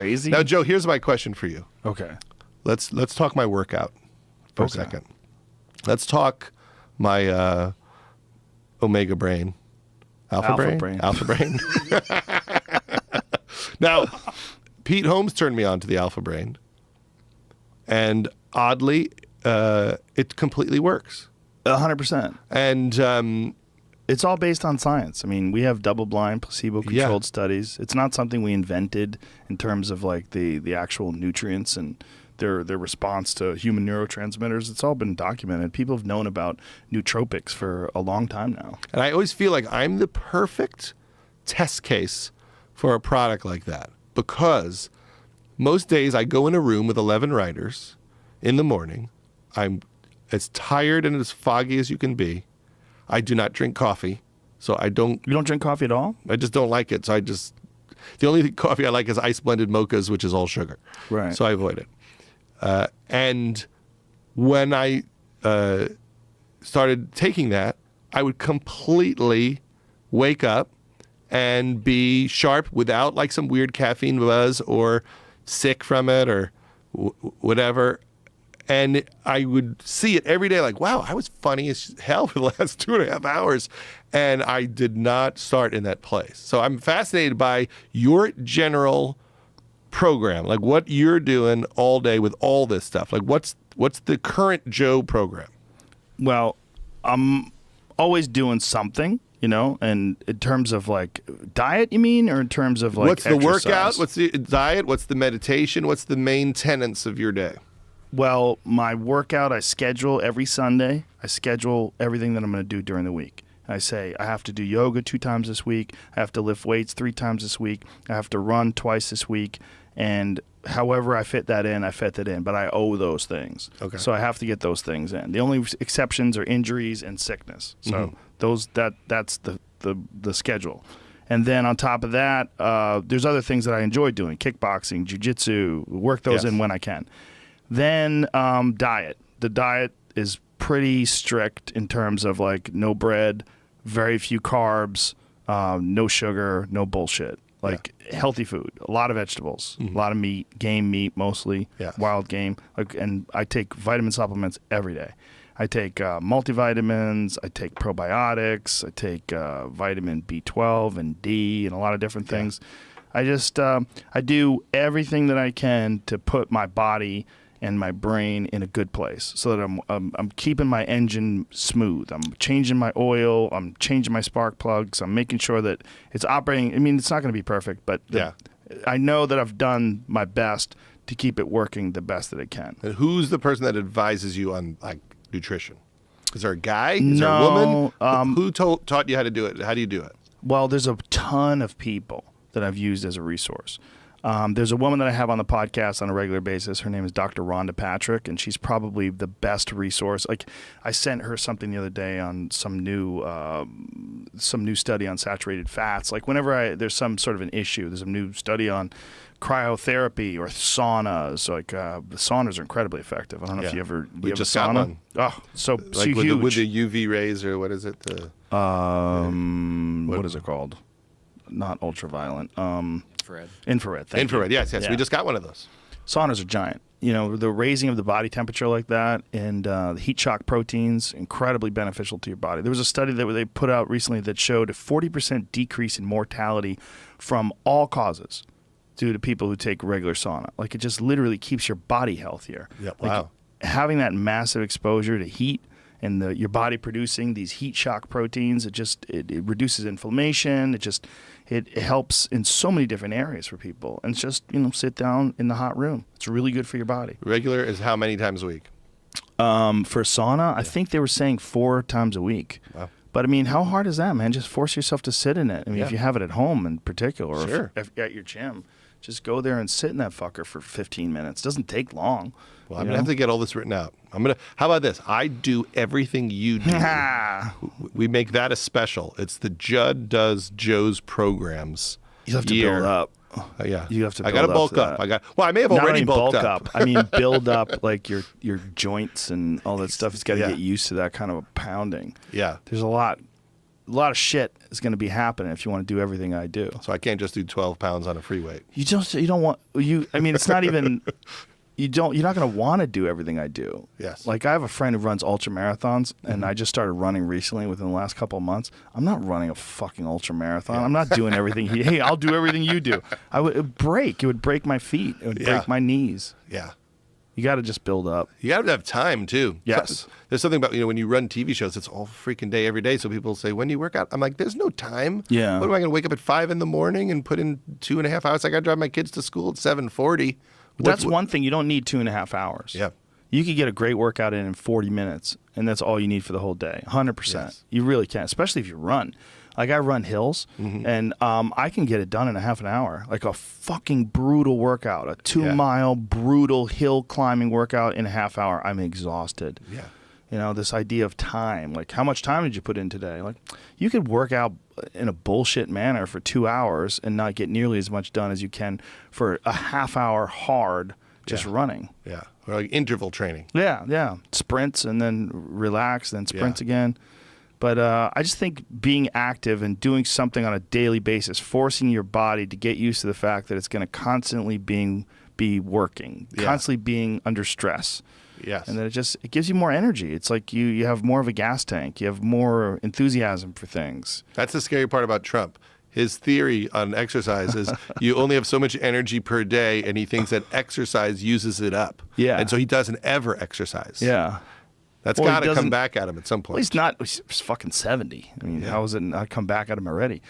crazy. Now, Joe, here's my question for you. Okay. Let's talk my workout for a second. Let's talk my Omega Brain. Alpha Brain? Alpha Brain. Now, Pete Holmes turned me on to the Alpha Brain. And oddly, it completely works. 100%. And it's all based on science. I mean, we have double-blind, placebo-controlled studies. It's not something we invented in terms of like the actual nutrients and their response to human neurotransmitters. It's all been documented. People have known about nootropics for a long time now. And I always feel like I'm the perfect test case for a product like that, because most days I go in a room with 11 writers in the morning. I'm as tired and as foggy as you can be. I do not drink coffee, so I don't... You don't drink coffee at all? I just don't like it, so the only coffee I like is ice blended mochas, which is all sugar. Right. So I avoid it. And when I started taking that, I would completely wake up and be sharp without like some weird caffeine buzz or sick from it or whatever. And I would see it every day like, wow, I was funny as hell for the last 2.5 hours. And I did not start in that place. So I'm fascinated by your general program, like what you're doing all day with all this stuff. Like what's the current Joe program? Well, I'm always doing something, you know, and in terms of like diet, you mean, or in terms of like what's exercise? The workout? What's the diet? What's the meditation? What's the main tenets of your day? Well, my workout, I schedule every Sunday. I schedule everything that I'm going to do during the week. I say I have to do yoga 2 times this week. I have to lift weights 3 times this week. I have to run twice this week. And however I fit that in, I fit that in. But I owe those things. Okay. So I have to get those things in. The only exceptions are injuries and sickness. So that's the schedule. And then on top of that, there's other things that I enjoy doing: kickboxing, jiu-jitsu. Work those in when I can. Then diet. The diet is pretty strict in terms of like no bread, very few carbs, no sugar, no bullshit. Like healthy food, a lot of vegetables, a lot of meat, game meat mostly, wild game. And I take vitamin supplements every day. I take multivitamins, I take probiotics, I take vitamin B12 and D and a lot of different things. I just I do everything that I can to put my body and my brain in a good place, so that I'm keeping my engine smooth. I'm changing my oil. I'm changing my spark plugs. I'm making sure that it's operating. I mean, it's not going to be perfect, but I know that I've done my best to keep it working the best that it can. And who's the person that advises you on like nutrition? Is there a guy? Is there a woman? Who taught you how to do it? How do you do it? Well, there's a ton of people that I've used as a resource. There's a woman that I have on the podcast on a regular basis. Her name is Dr. Rhonda Patrick, and she's probably the best resource. Like, I sent her something the other day on some new study on saturated fats. Like, whenever there's some sort of an issue, there's a new study on cryotherapy or saunas. Like, the saunas are incredibly effective. I don't know if you ever you have just a sauna. Got one. Oh, so like huge. With the UV rays, or what is it? What is it called? Not ultraviolet. Infrared. Infrared. Yes. We just got one of those. Saunas are giant. You know, the raising of the body temperature like that, and the heat shock proteins, incredibly beneficial to your body. There was a study that they put out recently that showed a 40% decrease in mortality from all causes due to people who take regular sauna. Like, it just literally keeps your body healthier. Yep. Like, wow. Having that massive exposure to heat and your body producing these heat shock proteins, it reduces inflammation. It helps in so many different areas for people. And it's just, sit down in the hot room. It's really good for your body. Regular is how many times a week? For sauna, I think they were saying 4 times a week. Wow. But I mean, how hard is that, man? Just force yourself to sit in it. I mean, if you have it at home in particular, or if at your gym, just go there and sit in that fucker for 15 minutes. It doesn't take long. Well, I'm going to have to get all this written out. How about this? I do everything you do. We make that a special. It's the Judd Does Joe's Programs. You have to build up. Yeah. You have to build I got to bulk up. I may have already bulked up. I mean, build up like your joints and all that stuff. It's got to get used to that kind of a pounding. Yeah. There's a lot lot of shit is going to be happening if you want to do everything I do. So I can't just do 12 pounds on a free weight. You don't want you. I mean, it's not even. You're not going to want to do everything I do. Yes. Like I have a friend who runs ultra marathons, and I just started running recently within the last couple of months. I'm not running a fucking ultra marathon. I'm not doing everything. Hey, I'll do everything you do. It would break my feet. It would break my knees. Yeah. You got to just build up. You got to have time too. Yes. There's something about, when you run TV shows, it's all freaking day, every day. So people say, when do you work out? I'm like, there's no time. Yeah. What am I going to wake up at 5 in the morning and put in 2.5 hours? I got to drive my kids to school at 7:40. That's one thing. You don't need 2.5 hours. Yeah. You could get a great workout in 40 minutes, and that's all you need for the whole day. 100%. Yes. You really can, especially if you run. Like I run hills, and I can get it done in a half an hour. Like a fucking brutal workout, a 2-mile brutal hill climbing workout in a half hour. I'm exhausted. Yeah. This idea of time. Like, how much time did you put in today? Like, you could work out in a bullshit manner for 2 hours and not get nearly as much done as you can for a half hour hard just running. Yeah. Or like interval training. Yeah. Sprints and then relax, then sprints again. But I just think being active and doing something on a daily basis, forcing your body to get used to the fact that it's going to constantly be working, constantly being under stress. Yes. And then it gives you more energy. It's like you have more of a gas tank. You have more enthusiasm for things. That's the scary part about Trump. His theory on exercise is you only have so much energy per day, and he thinks that exercise uses it up. Yeah. And so he doesn't ever exercise. Yeah. That's Well, got he to come doesn't- back at him at some point. Well, he's fucking 70. I mean, how is it not come back at him already?